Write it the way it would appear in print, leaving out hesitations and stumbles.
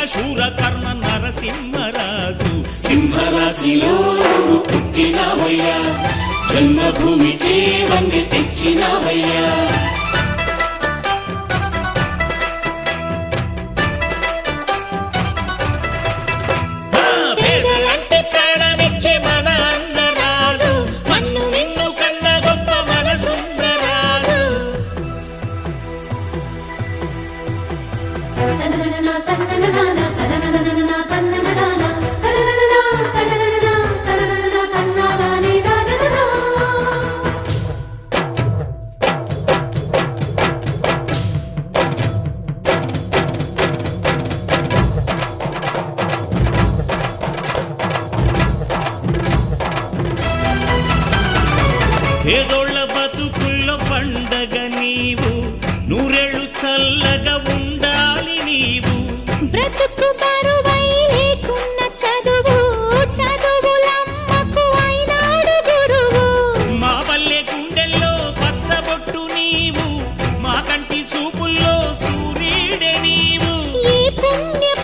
శూరకర్ణ నరసింహరాజు సింహరాశిలో నువ్వు పుట్టినావయ్యా జన్మభూమికి వంగి తెచ్చినావయ్యా పేదలంటే ప్రాణమిచ్చే మన అన్నరాజు మన్ను నిన్ను కన్న గొప్ప మనసున్నరాజు పేదోళ్ళ బతుకుల్లో పండగ నీవు నూరేళ్ళు చల్లగా ఉండాలి నీవు బ్రతుకు